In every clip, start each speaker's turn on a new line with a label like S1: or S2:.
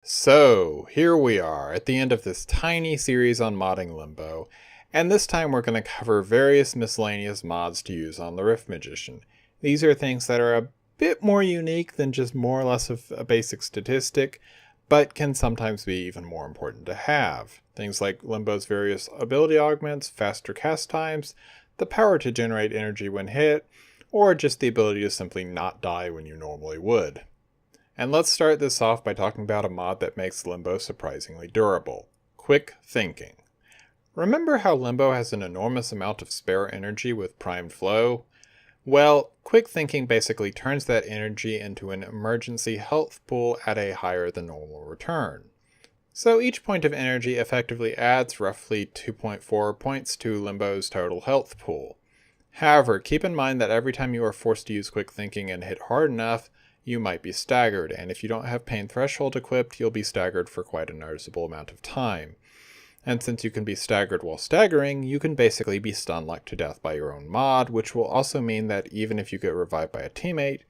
S1: So, here we are at the end of this tiny series on modding Limbo, and this time we're going to cover various miscellaneous mods to use on the Rift Magician. These are things that are a bit more unique than just more or less of a basic statistic, but can sometimes be even more important to have. Things like Limbo's various ability augments, faster cast times, the power to generate energy when hit, or just the ability to simply not die when you normally would. And let's start this off by talking about a mod that makes Limbo surprisingly durable. Quick Thinking. Remember how Limbo has an enormous amount of spare energy with primed flow? Well, Quick Thinking basically turns that energy into an emergency health pool at a higher than normal return. So each point of energy effectively adds roughly 2.4 points to Limbo's total health pool. However, keep in mind that every time you are forced to use Quick Thinking and hit hard enough, you might be staggered, and if you don't have Pain Threshold equipped, you'll be staggered for quite a noticeable amount of time. And since you can be staggered while staggering, you can basically be stun-locked to death by your own mod, which will also mean that even if you get revived by a teammate,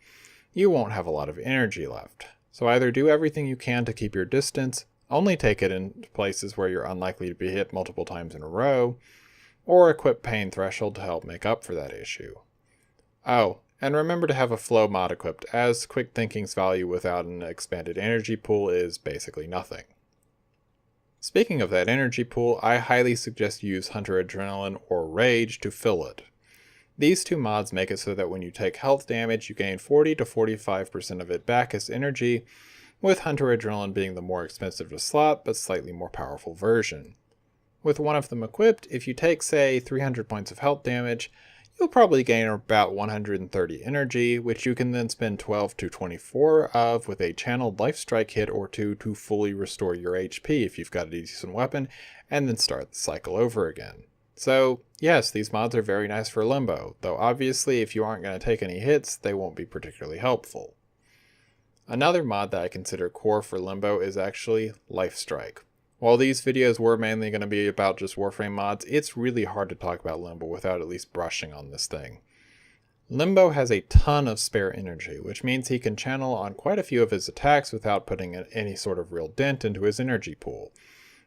S1: you won't have a lot of energy left. So either do everything you can to keep your distance, only take it in places where you're unlikely to be hit multiple times in a row, or equip Pain Threshold to help make up for that issue. Oh, and remember to have a flow mod equipped, as Quick Thinking's value without an expanded energy pool is basically nothing. Speaking of that energy pool, I highly suggest you use Hunter Adrenaline or Rage to fill it. These two mods make it so that when you take health damage, you gain 40 to 45% of it back as energy, with Hunter Adrenaline being the more expensive to slot but slightly more powerful version. With one of them equipped, if you take say 300 points of health damage, you'll probably gain about 130 energy, which you can then spend 12 to 24 of with a channeled life strike hit or two to fully restore your HP if you've got a decent weapon, and then start the cycle over again. So yes, these mods are very nice for Limbo, though obviously if you aren't going to take any hits, they won't be particularly helpful. Another mod that I consider core for Limbo is actually Life Strike. While these videos were mainly going to be about just Warframe mods, it's really hard to talk about Limbo without at least brushing on this thing. Limbo has a ton of spare energy, which means he can channel on quite a few of his attacks without putting any sort of real dent into his energy pool.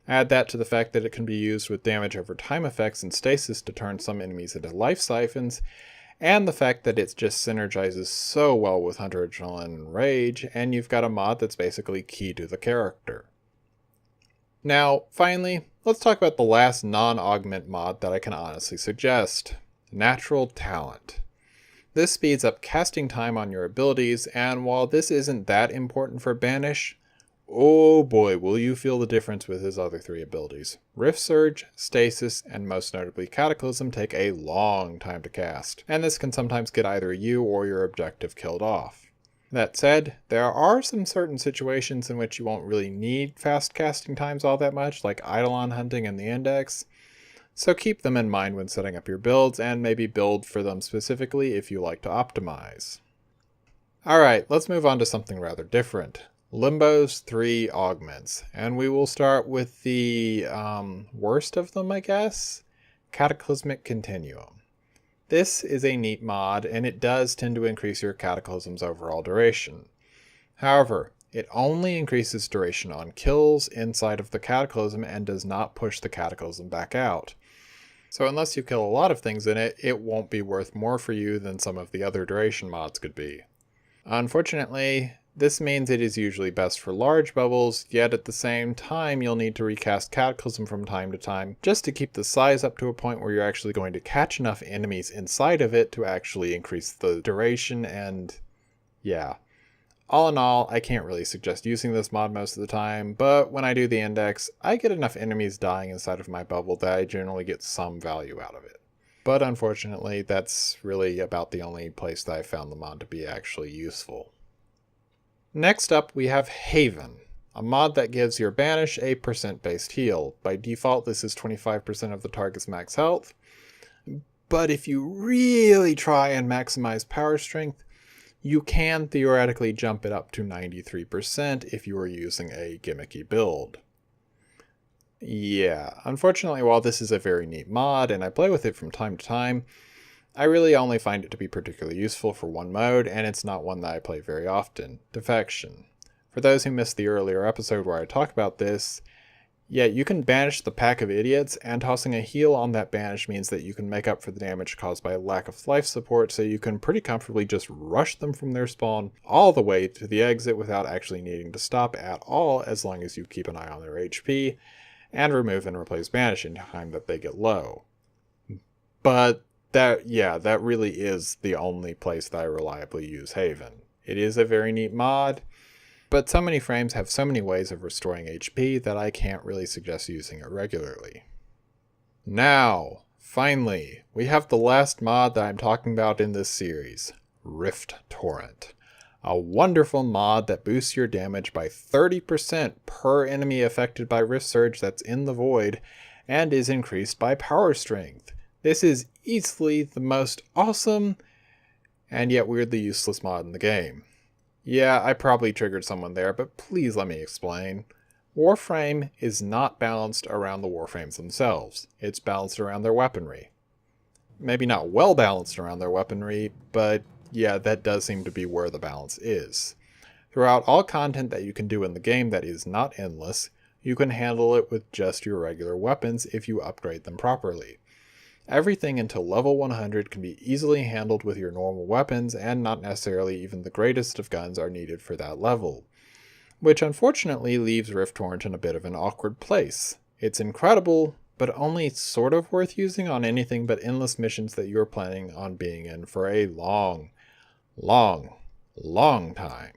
S1: Add that to the fact that it can be used with damage over time effects and stasis to turn some enemies into life siphons, and the fact that it just synergizes so well with Hunter Adrenaline and Rage, and you've got a mod that's basically key to the character. Now, finally, let's talk about the last non-augment mod that I can honestly suggest. Natural Talent. This speeds up casting time on your abilities, and while this isn't that important for Banish, oh boy will you feel the difference with his other three abilities. Rift Surge, Stasis, and most notably Cataclysm take a long time to cast, and this can sometimes get either you or your objective killed off. That said, there are some certain situations in which you won't really need fast casting times all that much, like Eidolon hunting and the Index, so keep them in mind when setting up your builds, and maybe build for them specifically if you like to optimize. Alright, let's move on to something rather different. Limbo's 3 augments, and we will start with the worst of them, I guess? Cataclysmic Continuum. This is a neat mod, and it does tend to increase your Cataclysm's overall duration. However, it only increases duration on kills inside of the Cataclysm and does not push the Cataclysm back out. So unless you kill a lot of things in it, it won't be worth more for you than some of the other duration mods could be. Unfortunately, this means it is usually best for large bubbles, yet at the same time you'll need to recast Cataclysm from time to time just to keep the size up to a point where you're actually going to catch enough enemies inside of it to actually increase the duration, and yeah. All in all, I can't really suggest using this mod most of the time, but when I do the Index, I get enough enemies dying inside of my bubble that I generally get some value out of it. But unfortunately, that's really about the only place that I found the mod to be actually useful. Next up, we have Haven, a mod that gives your Banish a percent-based heal. By default, this is 25% of the target's max health, but if you really try and maximize power strength, you can theoretically jump it up to 93% if you are using a gimmicky build. Yeah, unfortunately, while this is a very neat mod and I play with it from time to time, I really only find it to be particularly useful for one mode, and it's not one that I play very often, Defection. For those who missed the earlier episode where I talked about this, yeah, you can banish the pack of idiots, and tossing a heal on that banish means that you can make up for the damage caused by lack of life support, so you can pretty comfortably just rush them from their spawn all the way to the exit without actually needing to stop at all, as long as you keep an eye on their HP, and remove and replace banish in time that they get low. But that really is the only place that I reliably use Haven. It is a very neat mod, but so many frames have so many ways of restoring HP that I can't really suggest using it regularly. Now, finally, we have the last mod that I'm talking about in this series, Rift Torrent. A wonderful mod that boosts your damage by 30% per enemy affected by Rift Surge that's in the Void, and is increased by power strength. This is easily the most awesome and yet weirdly useless mod in the game. Yeah, I probably triggered someone there, but please let me explain. Warframe is not balanced around the Warframes themselves. It's balanced around their weaponry. Maybe not well balanced around their weaponry, but yeah, that does seem to be where the balance is. Throughout all content that you can do in the game that is not endless, you can handle it with just your regular weapons if you upgrade them properly. Everything until level 100 can be easily handled with your normal weapons, and not necessarily even the greatest of guns are needed for that level. Which unfortunately leaves Rift Torrent in a bit of an awkward place. It's incredible, but only sort of worth using on anything but endless missions that you're planning on being in for a long time.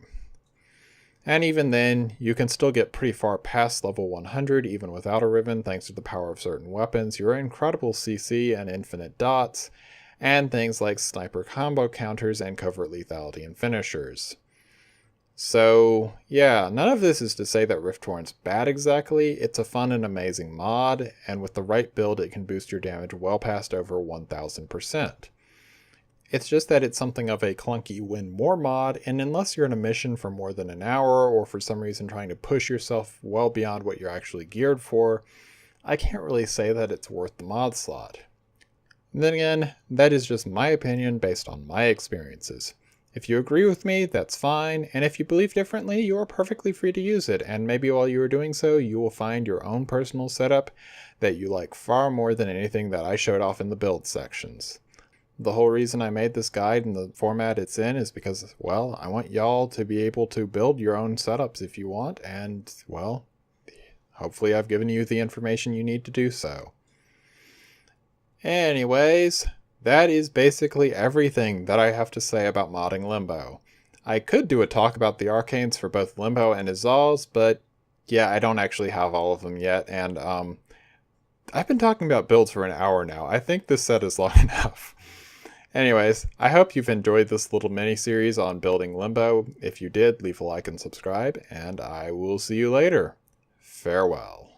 S1: And even then, you can still get pretty far past level 100 even without a Riven thanks to the power of certain weapons, your incredible CC and infinite dots, and things like sniper combo counters and covert lethality and finishers. So yeah, none of this is to say that Rift Torrent's bad exactly. It's a fun and amazing mod, and with the right build it can boost your damage well past over 1000%. It's just that it's something of a clunky win more mod, and unless you're in a mission for more than an hour or for some reason trying to push yourself well beyond what you're actually geared for, I can't really say that it's worth the mod slot. And then again, that is just my opinion based on my experiences. If you agree with me, that's fine, and if you believe differently, you are perfectly free to use it, and maybe while you are doing so, you will find your own personal setup that you like far more than anything that I showed off in the build sections. The whole reason I made this guide in the format it's in is because, well, I want y'all to be able to build your own setups if you want, and, well, hopefully I've given you the information you need to do so. Anyways, that is basically everything that I have to say about modding Limbo. I could do a talk about the arcanes for both Limbo and Izal's, but yeah, I don't actually have all of them yet, and I've been talking about builds for an hour now. I think this set is long enough. Anyways, I hope you've enjoyed this little mini-series on building Limbo. If you did, leave a like and subscribe, and I will see you later. Farewell.